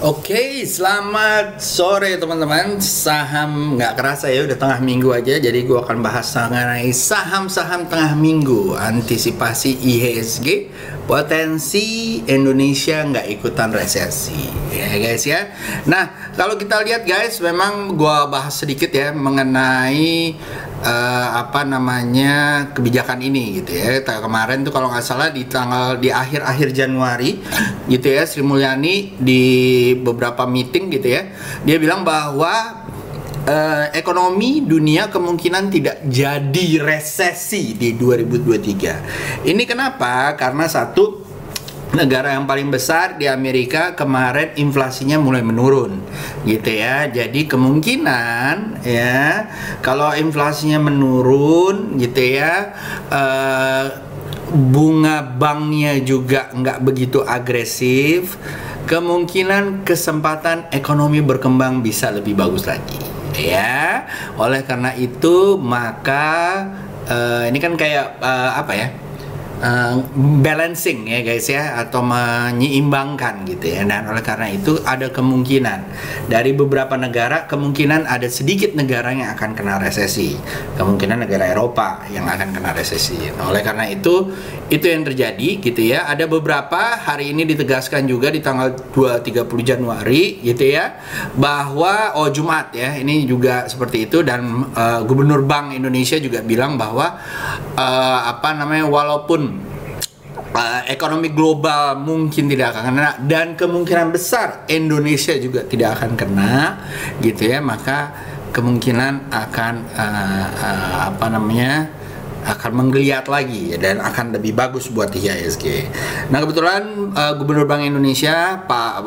Oke, selamat sore teman-teman. Saham nggak kerasa ya, udah tengah minggu aja. Jadi gue akan bahas mengenai saham-saham tengah minggu. Antisipasi IHSG, potensi Indonesia nggak ikutan resesi, ya guys ya. Nah, kalau kita lihat guys, memang gue bahas sedikit ya mengenai kebijakan ini gitu ya. Kemarin tuh kalau nggak salah di akhir-akhir Januari gitu ya, Sri Mulyani di beberapa meeting gitu ya, dia bilang bahwa ekonomi dunia kemungkinan tidak jadi resesi di 2023. Ini kenapa? Karena satu, negara yang paling besar di Amerika kemarin inflasinya mulai menurun gitu ya. Jadi kemungkinan ya, kalau inflasinya menurun gitu ya, bunga banknya juga nggak begitu agresif, kemungkinan kesempatan ekonomi berkembang bisa lebih bagus lagi ya. Oleh karena itu maka ini kan kayak balancing ya guys ya, atau menyeimbangkan gitu ya. Dan oleh karena itu ada kemungkinan dari beberapa negara, kemungkinan ada sedikit negara yang akan kena resesi, kemungkinan negara Eropa yang akan kena resesi. Nah, oleh karena itu yang terjadi gitu ya. Ada beberapa hari ini ditegaskan juga di tanggal 30 Januari gitu ya, bahwa Jumat ya, ini juga seperti itu. Dan Gubernur Bank Indonesia juga bilang bahwa walaupun ekonomi global mungkin tidak akan kena, dan kemungkinan besar Indonesia juga tidak akan kena gitu ya, maka kemungkinan akan akan menggeliat lagi ya, dan akan lebih bagus buat IHSG. Nah, kebetulan Gubernur Bank Indonesia Pak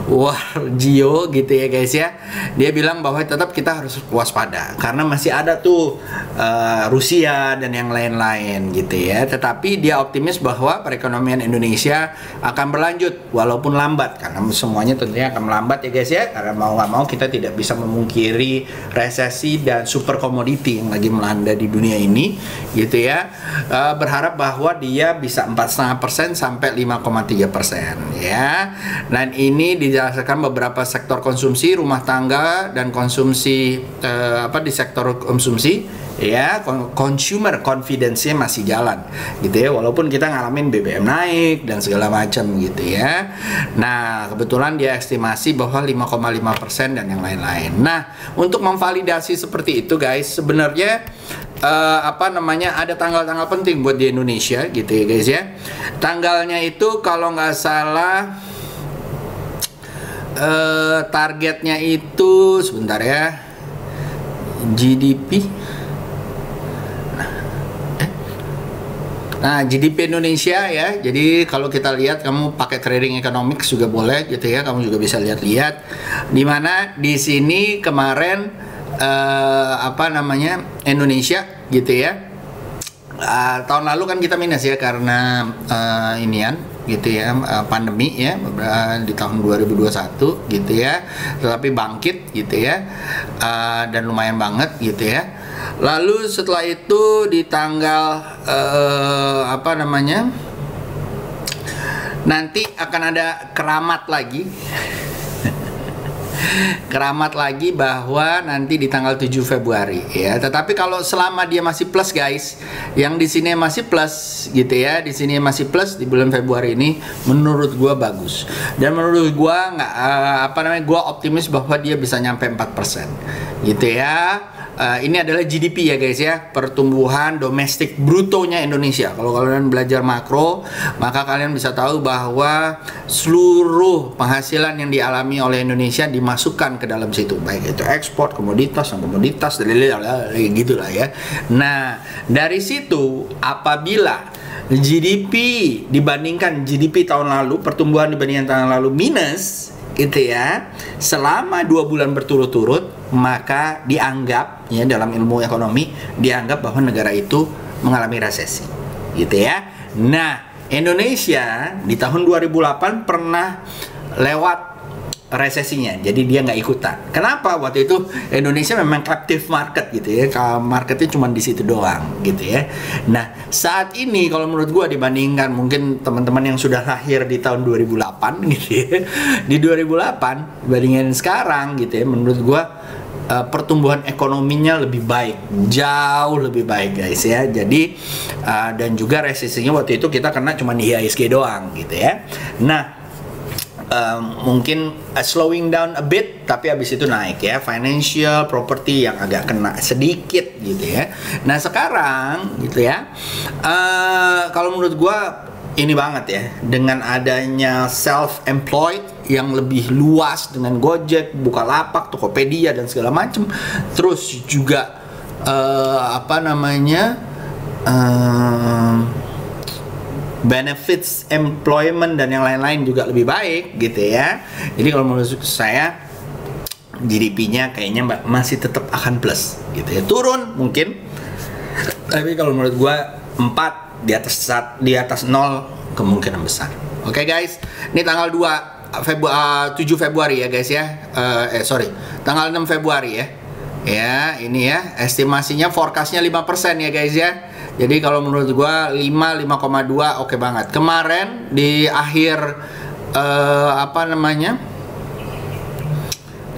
Warjio gitu ya guys ya, dia bilang bahwa tetap kita harus waspada karena masih ada tuh Rusia dan yang lain-lain gitu ya. Tetapi dia optimis bahwa perekonomian Indonesia akan berlanjut walaupun lambat, karena semuanya tentunya akan melambat ya guys ya, karena mau nggak mau kita tidak bisa memungkiri resesi dan super komoditi yang lagi melanda di dunia ini gitu ya. Berharap bahwa dia bisa 4,5% sampai 5,3% ya. Dan ini dirasakan beberapa sektor konsumsi, rumah tangga dan konsumsi di sektor konsumsi ya, consumer confidence-nya masih jalan gitu ya, walaupun kita ngalamin BBM naik dan segala macam gitu ya. Nah, kebetulan dia estimasi bahwa 5,5% dan yang lain-lain. Nah, untuk memvalidasi seperti itu guys, sebenarnya ada tanggal-tanggal penting buat di Indonesia gitu ya guys ya. Tanggalnya itu kalau nggak salah targetnya itu sebentar ya, GDP. Nah, GDP Indonesia ya. Jadi kalau kita lihat, kamu pakai trading economics juga boleh gitu ya. Kamu juga bisa lihat-lihat. Dimana di sini kemarin Indonesia gitu ya. Tahun lalu kan kita minus ya karena pandemi ya, di tahun 2021 gitu ya. Tetapi bangkit gitu ya, dan lumayan banget gitu ya. Lalu setelah itu di tanggal nanti akan ada keramat lagi keramat lagi bahwa nanti di tanggal 7 Februari ya. Tetapi kalau selama dia masih plus guys, yang di sini masih plus gitu ya, di sini masih plus di bulan Februari ini, menurut gua bagus. Dan menurut gua gua optimis bahwa dia bisa nyampe 4% gitu ya. Ini adalah GDP ya guys ya, pertumbuhan domestik brutonya Indonesia. Kalau kalian belajar makro, maka kalian bisa tahu bahwa seluruh penghasilan yang dialami oleh Indonesia dimasukkan ke dalam situ, baik itu ekspor, komoditas, gitulah ya. Nah, dari situ apabila GDP dibandingkan GDP tahun lalu, pertumbuhan dibandingkan tahun lalu minus gitu ya, selama 2 bulan berturut-turut, maka dianggap ya, dalam ilmu ekonomi dianggap bahwa negara itu mengalami resesi gitu ya. Nah, Indonesia di tahun 2008 pernah lewat resesinya, jadi dia nggak ikutan. Kenapa? Waktu itu Indonesia memang captive market gitu ya, kalau marketnya cuma di situ doang gitu ya. Nah saat ini kalau menurut gua dibandingkan mungkin teman-teman yang sudah lahir di tahun 2008 gitu ya, di 2008 dibandingin sekarang gitu ya, menurut gua pertumbuhan ekonominya lebih baik, jauh lebih baik guys ya. Jadi dan juga resesinya waktu itu kita kena cuma di IHSG doang gitu ya. Nah mungkin slowing down a bit, tapi habis itu naik ya. Financial, property yang agak kena sedikit gitu ya. Nah sekarang gitu ya, kalau menurut gua ini banget ya, dengan adanya self-employed yang lebih luas dengan Gojek, Bukalapak, Tokopedia dan segala macam, terus juga apa namanya, benefits employment dan yang lain-lain juga lebih baik gitu ya. Jadi kalau menurut saya GDP-nya kayaknya masih tetap akan plus gitu ya. Turun mungkin, tapi kalau menurut gua 4 di atas 0 kemungkinan besar. Oke guys, ini tanggal 7 Februari ya guys ya. Tanggal 6 Februari ya. Ya, ini ya estimasinya forecastnya 5% ya guys ya. Jadi kalau menurut gua 5,2 oke banget. Kemarin di akhir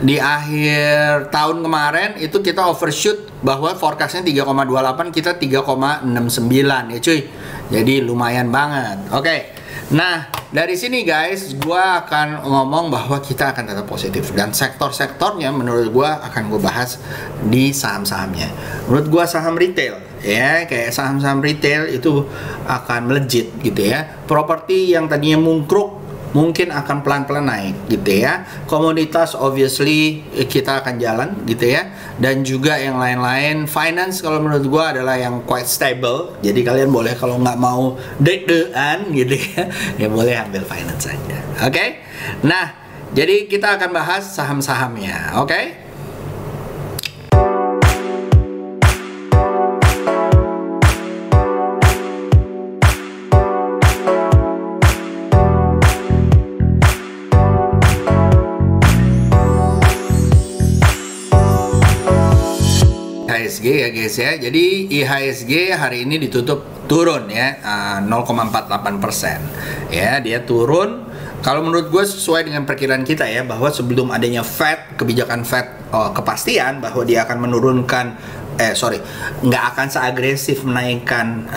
di akhir tahun kemarin itu kita overshoot bahwa forecastnya 3,28, kita 3,69 ya cuy. Jadi lumayan banget. Oke. Nah, dari sini guys, gua akan ngomong bahwa kita akan tetap positif, dan sektor-sektornya menurut gua akan gua bahas di saham-sahamnya. Menurut gua saham retail ya, kayak saham-saham retail itu akan melejit gitu ya. Properti yang tadinya mungkruk mungkin akan pelan-pelan naik gitu ya. Komoditas obviously kita akan jalan gitu ya, dan juga yang lain-lain. Finance kalau menurut gua adalah yang quite stable, jadi kalian boleh kalau nggak mau deg-degan gitu ya, ya boleh ambil finance saja. Oke? Nah, jadi kita akan bahas saham-sahamnya. Oke? IHSG ya guys ya. Jadi IHSG hari ini ditutup turun ya, 0,48% ya, dia turun. Kalau menurut gue sesuai dengan perkiraan kita ya, bahwa sebelum adanya kebijakan Fed kepastian bahwa dia akan menurunkan nggak akan seagresif menaikkan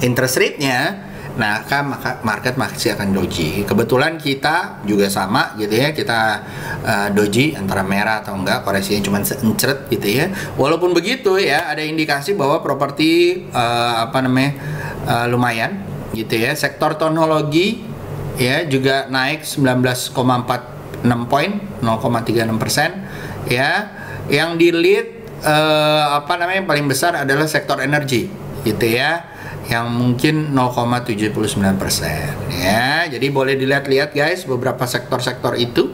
interest rate-nya. Nah, kan market masih akan doji. Kebetulan kita juga sama gitu ya, kita doji antara merah atau enggak, koreksinya cuma seencret gitu ya. Walaupun begitu ya, ada indikasi bahwa properti lumayan gitu ya. Sektor teknologi ya juga naik 19,46 poin, 0,36% ya. Yang di lead paling besar adalah sektor energi gitu ya, yang mungkin 0,79% ya. Jadi boleh dilihat-lihat guys beberapa sektor-sektor itu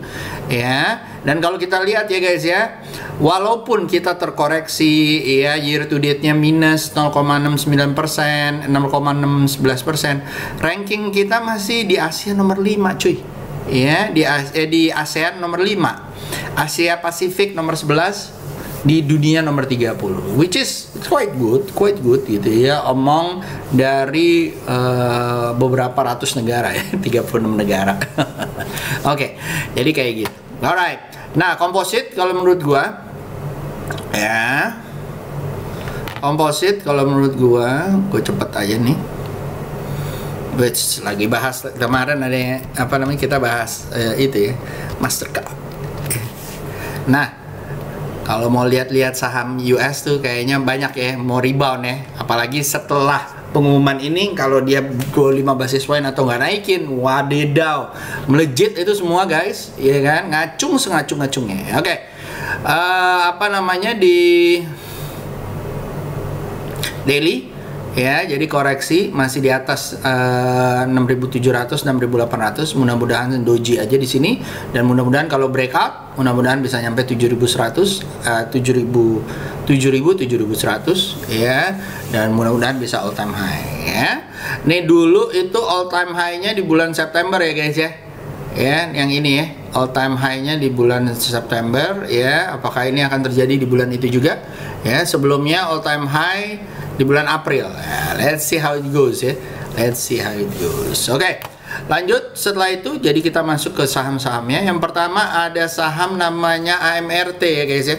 ya. Dan kalau kita lihat ya guys ya, walaupun kita terkoreksi ya, year to date-nya minus 0,69%, 0,611%, ranking kita masih di Asia nomor 5 cuy ya, di ASEAN nomor 5, Asia Pasifik nomor 11, di dunia nomor 30, which is quite good gitu ya, among dari beberapa ratus negara ya, 36 negara. Oke, jadi kayak gitu. Alright, nah komposit kalau menurut gua ya, komposit kalau menurut gua cepet aja nih, which lagi bahas kemarin ada yang, kita bahas itu ya, Mastercard. Nah, kalau mau lihat-lihat saham US tuh kayaknya banyak ya mau rebound ya, apalagi setelah pengumuman ini. Kalau dia 25 basis point atau nggak naikin, wadidaw, melejit itu semua guys, ya kan, ngacung sengacung-ngacungnya. Oke, di daily ya, jadi koreksi masih di atas 6.700, 6.800. Mudah-mudahan doji aja di sini, dan mudah-mudahan kalau breakout, mudah-mudahan bisa nyampe 7.100, 7.100 ya, dan mudah-mudahan bisa all time high ya. Nih dulu itu all time high-nya di bulan September ya guys ya. Ya, yang ini ya. all time high-nya di bulan September ya. Apakah ini akan terjadi di bulan itu juga? Ya, sebelumnya all time high di bulan April. Ya, let's see how it goes ya. Let's see how it goes. Oke. Lanjut setelah itu, jadi kita masuk ke saham-sahamnya. Yang pertama ada saham namanya AMRT ya guys ya.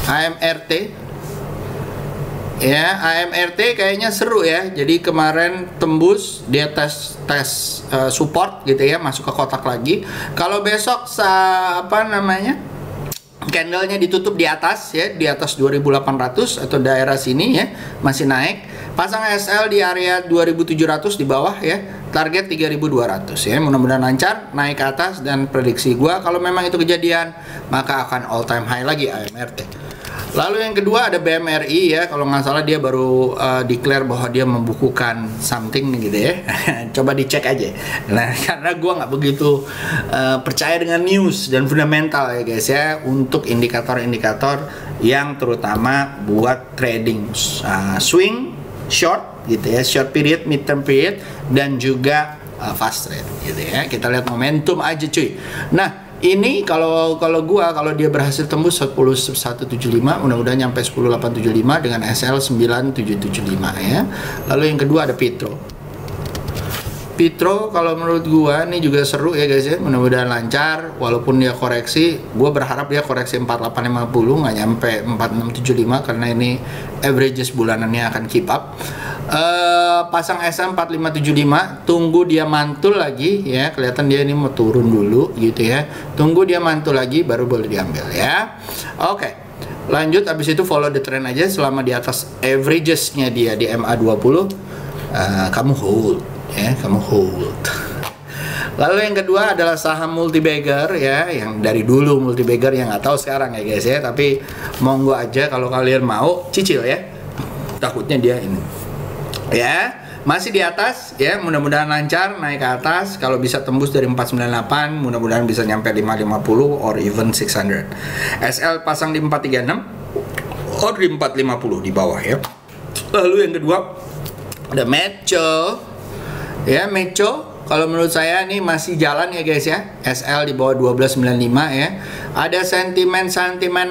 AMRT. Ya, AMRT kayaknya seru ya. Jadi kemarin tembus dia tes support gitu ya, masuk ke kotak lagi. Kalau besok apa namanya? Candlenya ditutup di atas ya, di atas 2800 atau daerah sini ya, masih naik. Pasang SL di area 2700 di bawah ya, target 3200 ya. Mudah-mudahan lancar naik ke atas, dan prediksi gua kalau memang itu kejadian maka akan all time high lagi AMRT. Lalu yang kedua ada BMRI ya, kalau nggak salah dia baru declare bahwa dia membukukan something gitu ya. Coba dicek aja. Nah, karena gua nggak begitu percaya dengan news dan fundamental ya guys ya, untuk indikator-indikator yang terutama buat trading swing, short gitu ya, short period, mid term period, dan juga fast trade gitu ya. Kita lihat momentum aja cuy. Nah, ini kalau dia berhasil tembus 10175, mudah-mudahan nyampe 10875 dengan SL 9775 ya. Lalu yang kedua ada Petro, kalau menurut gua ini juga seru ya guys ya, mudah-mudahan lancar walaupun dia koreksi. Gua berharap dia koreksi 4850, nggak nyampe 4675 karena ini averages bulanannya akan keep up. Pasang SM 4575, tunggu dia mantul lagi ya, kelihatan dia ini mau turun dulu gitu ya. Tunggu dia mantul lagi baru boleh diambil ya. Oke. Lanjut, abis itu follow the trend aja selama di atas averagesnya dia di MA20. Kamu hold ya, kamu hold. Lalu yang kedua adalah saham multibagger ya, yang dari dulu multibagger yang nggak tahu sekarang ya guys ya, tapi monggo aja kalau kalian mau cicil ya. Takutnya dia ini ya masih di atas ya, mudah-mudahan lancar naik ke atas. Kalau bisa tembus dari 498, mudah-mudahan bisa nyampe 550 or even 600. SL pasang di 436 or di 450 di bawah ya. Lalu yang kedua ada Metco ya. Metco kalau menurut saya ini masih jalan ya guys ya, SL di bawah 1295 ya. Ada sentimen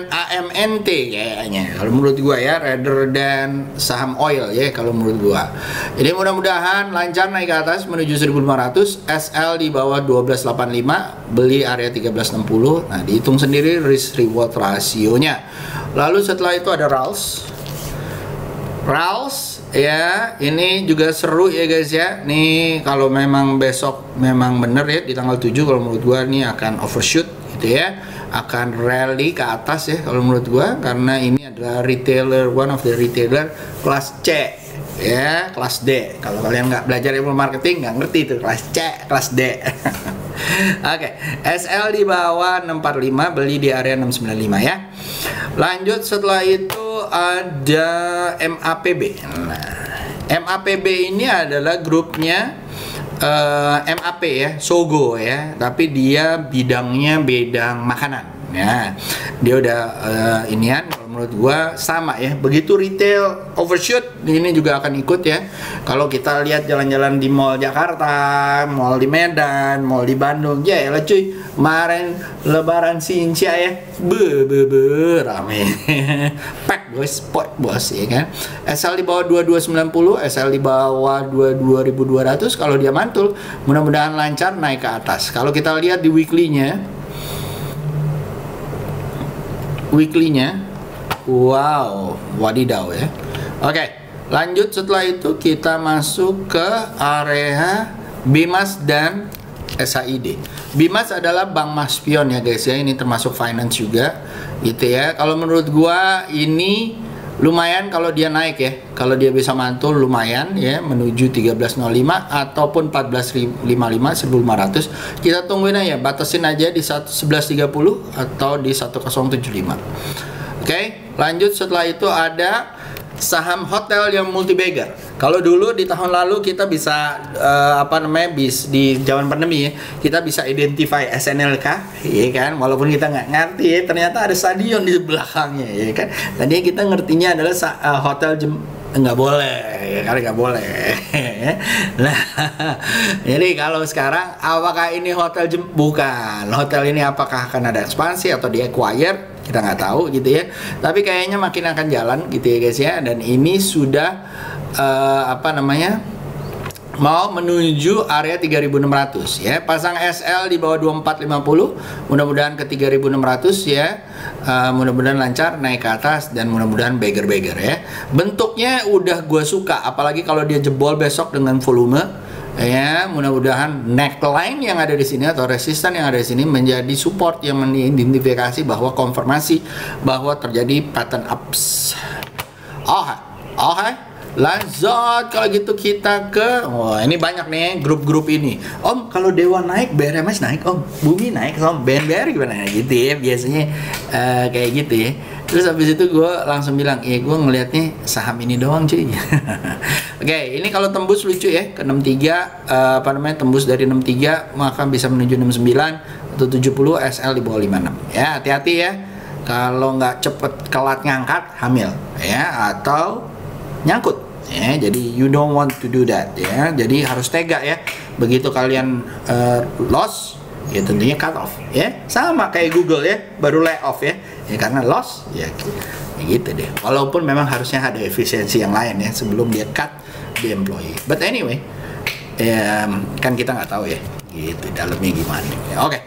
AMNT kayaknya kalau menurut gua ya, rather than saham oil ya kalau menurut gua. Jadi mudah-mudahan lancar naik ke atas menuju 1500, SL di bawah 1285, beli area 1360. Nah, dihitung sendiri risk reward rasionya. Lalu setelah itu ada Rals ya, ini juga seru ya guys ya. Nih kalau memang besok memang bener ya di tanggal 7, kalau menurut gua ini akan overshoot gitu ya, akan rally ke atas ya kalau menurut gua, karena ini adalah retailer, one of the retailer kelas C ya, kelas D. Kalau kalian nggak belajar ilmu marketing nggak ngerti itu kelas C, kelas D. Oke, SL di bawah 645, beli di area 695 ya. Lanjut setelah itu ada MAPB. Nah, MAPB ini adalah grupnya MAP ya, Sogo ya, tapi dia bidangnya bidang makanan ya. Dia udah inian, kalau menurut gua sama ya, begitu retail overshoot ini juga akan ikut ya. Kalau kita lihat jalan-jalan di mall Jakarta, mall di Medan, mall di Bandung, ya elah cuy, kemarin lebaran Sincia ya, rame. Pack bos, spot bos ya kan. SL di bawah 2290, SL di bawah 22.200. Kalau dia mantul, mudah-mudahan lancar naik ke atas. Kalau kita lihat di weekly-nya, wow, wadidaw ya. Oke, lanjut setelah itu kita masuk ke area Bimas dan SAID. Bimas adalah Bank Maspion ya guys ya, ini termasuk finance juga gitu ya. Kalau menurut gua ini lumayan kalau dia naik ya, kalau dia bisa mantul lumayan ya, menuju 1305 ataupun 1455, 1500. Kita tungguin aja, batasin aja di 1130 atau di 1075. Oke, lanjut setelah itu ada saham hotel yang multibagger. Kalau dulu di tahun lalu kita bisa di zaman pandemi ya, kita bisa identify SNLK ya kan, walaupun kita nggak ngerti ya, ternyata ada stadion di belakangnya ya kan. Tadinya kita ngertinya adalah hotel nggak boleh ya, kali nggak boleh. Nah, jadi kalau sekarang apakah ini hotel bukan hotel ini, apakah akan ada ekspansi atau di acquire, kita nggak tahu gitu ya, tapi kayaknya makin akan jalan gitu ya guys ya. Dan ini sudah mau menuju area 3600 ya. Pasang SL di bawah 2450, mudah-mudahan ke 3600 ya. Mudah-mudahan lancar naik ke atas dan mudah-mudahan beggar ya. Bentuknya udah gue suka, apalagi kalau dia jebol besok dengan volume ya. Mudah-mudahan neckline yang ada di sini atau resisten yang ada di sini menjadi support yang mengidentifikasi bahwa konfirmasi bahwa terjadi pattern ups. Oke. Lanjut kalau gitu kita ke ini banyak nih grup-grup ini. Om, kalau Dewa naik, BRMS naik, Om. Bumi naik, Om. BNBR gimana gitu ya, biasanya kayak gitu ya. Terus habis itu gue langsung bilang, gue ngelihatnya saham ini doang cuy. Oke, ini kalau tembus lucu ya, ke 63 tembus dari 63 maka bisa menuju 69 atau 70, SL di bawah 56 ya. Hati-hati ya, kalau nggak cepet kelat ngangkat hamil ya, atau nyangkut ya. Jadi you don't want to do that ya. Jadi harus tega ya. Begitu kalian loss ya, tentunya cut off ya. Sama kayak Google ya, baru lay off ya. Ya karena loss ya gitu deh. Walaupun memang harusnya ada efisiensi yang lain ya sebelum dia cut the employee. But anyway, kan kita nggak tahu ya gitu dalamnya gimana ya. Oke.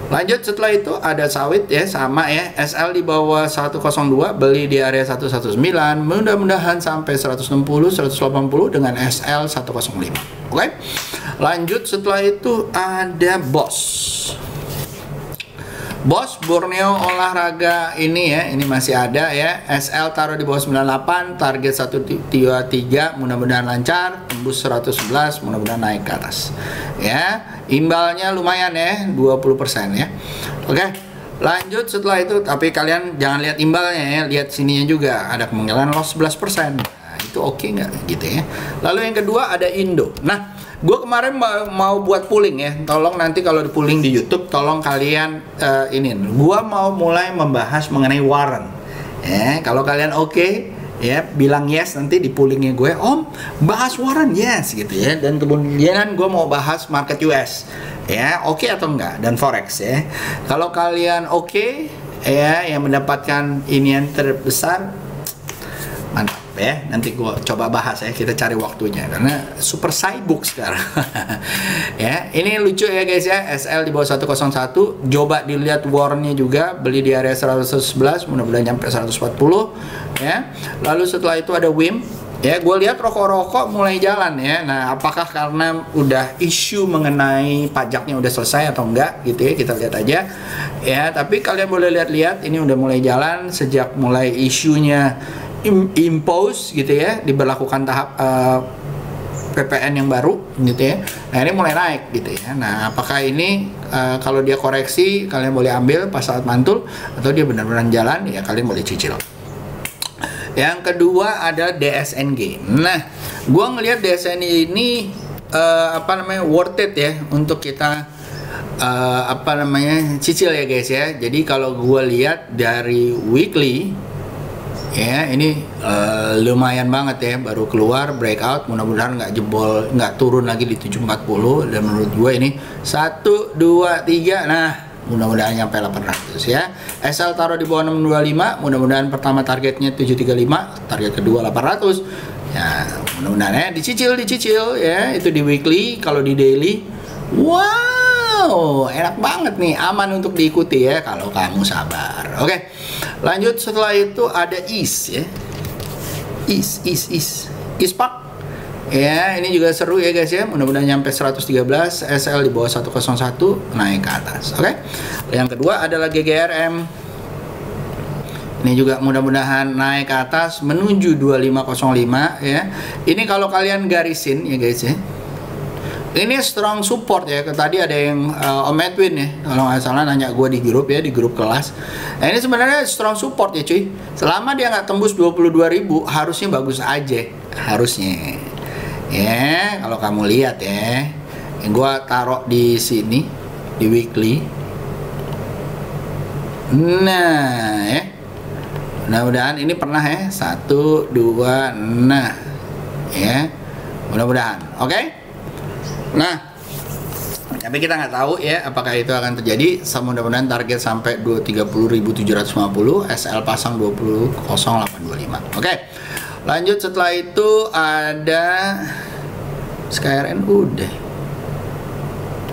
Lanjut setelah itu ada sawit ya, sama ya, SL di bawah 102, beli di area 119, mudah-mudahan sampai 160, 180 dengan SL 105. Oke. Lanjut setelah itu ada Bos Borneo olahraga ini ya, ini masih ada ya. SL taruh di bawah 98, target 133, mudah-mudahan lancar, tembus 111, mudah-mudahan naik ke atas. Ya, imbalnya lumayan ya, 20% ya. Oke. Lanjut setelah itu, tapi kalian jangan lihat imbalnya ya, lihat sininya juga ada kemungkinan loss 11%. Nah, itu oke nggak gitu ya. Lalu yang kedua ada Indo. Nah, gue kemarin mau buat pooling ya, tolong nanti kalau di pooling di YouTube, tolong kalian gue mau mulai membahas mengenai Warren ya. Kalau kalian oke ya, bilang yes nanti di poolingnya gue, Om bahas Warren, yes gitu ya. Dan kemudian gue mau bahas market US ya, oke atau enggak, dan forex ya. Kalau kalian oke ya, yang mendapatkan ini yang terbesar, mantap ya, nanti gue coba bahas ya, kita cari waktunya karena super sibuk sekarang. Ya, ini lucu ya guys ya, SL di bawah 101, coba dilihat warnnya juga, beli di area 111, mudah-mudahan nyampe 140 ya. Lalu setelah itu ada WIM ya, gue lihat rokok-rokok mulai jalan ya. Nah, apakah karena udah isu mengenai pajaknya udah selesai atau enggak gitu ya, kita lihat aja ya. Tapi kalian boleh lihat-lihat, ini udah mulai jalan sejak mulai isunya impose gitu ya, diberlakukan tahap PPN yang baru gitu ya. Nah, ini mulai naik gitu ya. Nah, apakah ini kalau dia koreksi kalian boleh ambil pas saat mantul, atau dia benar-benar jalan ya kalian boleh cicil. Yang kedua ada DSNG. Nah, gua ngelihat DSNG ini worth it ya untuk kita cicil ya guys ya. Jadi kalau gua lihat dari weekly ya, ini lumayan banget ya, baru keluar breakout, mudah-mudahan nggak jebol, nggak turun lagi di 740. Dan menurut gue ini 1, 2, 3, nah mudah-mudahan nyampe 800 ya. SL taruh di bawah 625, mudah-mudahan pertama targetnya 735, target kedua 800 ya, mudah-mudahan ya dicicil ya. Itu di weekly. Kalau di daily, wow enak banget nih, aman untuk diikuti ya kalau kamu sabar. Oke. Lanjut setelah itu ada ya. Ispak ya, ini juga seru ya guys ya, mudah-mudahan nyampe 113, SL di bawah 101, naik ke atas. Oke. Yang kedua adalah GGRM. Ini juga mudah-mudahan naik ke atas menuju 2505 ya. Ini kalau kalian garisin ya guys ya, ini strong support ya. Tadi ada yang Om Edwin ya, kalau nggak salah nanya gue di grup ya, di grup kelas. Nah, ini sebenarnya strong support ya cuy. Selama dia nggak tembus 22.000, harusnya bagus aja, harusnya. Ya, kalau kamu lihat ya, yang gue taruh di sini di weekly. Nah, ya, Mudah-mudahan ini pernah ya, 1, 2, nah ya, mudah-mudahan. Oke. Nah, tapi kita nggak tahu ya apakah itu akan terjadi. Mudah-mudahan target sampai 30.750, SL pasang 20.0825. Oke. Lanjut setelah itu ada SKRN udah.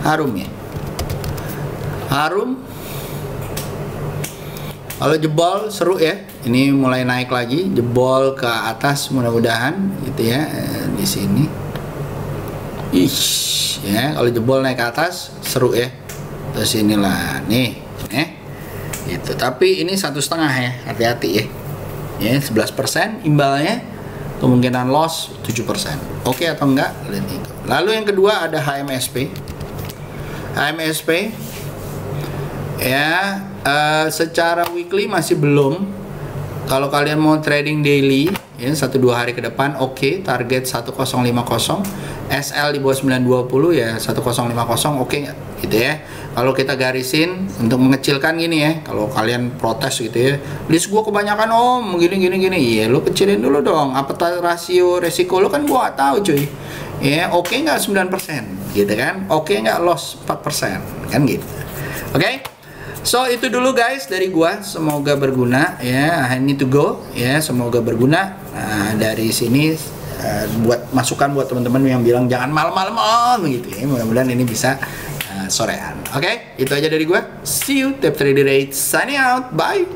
Harum ya. Harum. Kalau jebol seru ya. Ini mulai naik lagi, jebol ke atas mudah-mudahan gitu ya di sini. Ya, kalau jebol naik ke atas seru ya. Terus inilah nih, gitu. Tapi ini 1,5 ya, hati-hati ya. Ya, 11% imbalnya, kemungkinan loss 7%. Oke atau enggak? Lalu yang kedua ada HMSP. HMSP ya, secara weekly masih belum. Kalau kalian mau trading daily ya 1-2 hari ke depan, oke, target 1050, SL di bawah 920 ya 1050, oke nggak gitu ya. Kalau kita garisin untuk mengecilkan gini ya, kalau kalian protes gitu ya, list gua kebanyakan om gini, iya lu kecilin dulu dong, apa rasio resiko lu kan gua tahu cuy ya. Oke nggak 9% gitu kan, oke nggak loss 4% kan gitu. Oke. So itu dulu guys dari gua, semoga berguna ya. I need to go ya, semoga berguna. Nah, dari sini buat masukan buat teman-teman yang bilang jangan malam-malam om gitu ya. Mudah-mudahan ini bisa sorean. Oke, itu aja dari gua. See you, Tap Trader Rate signing out. Bye.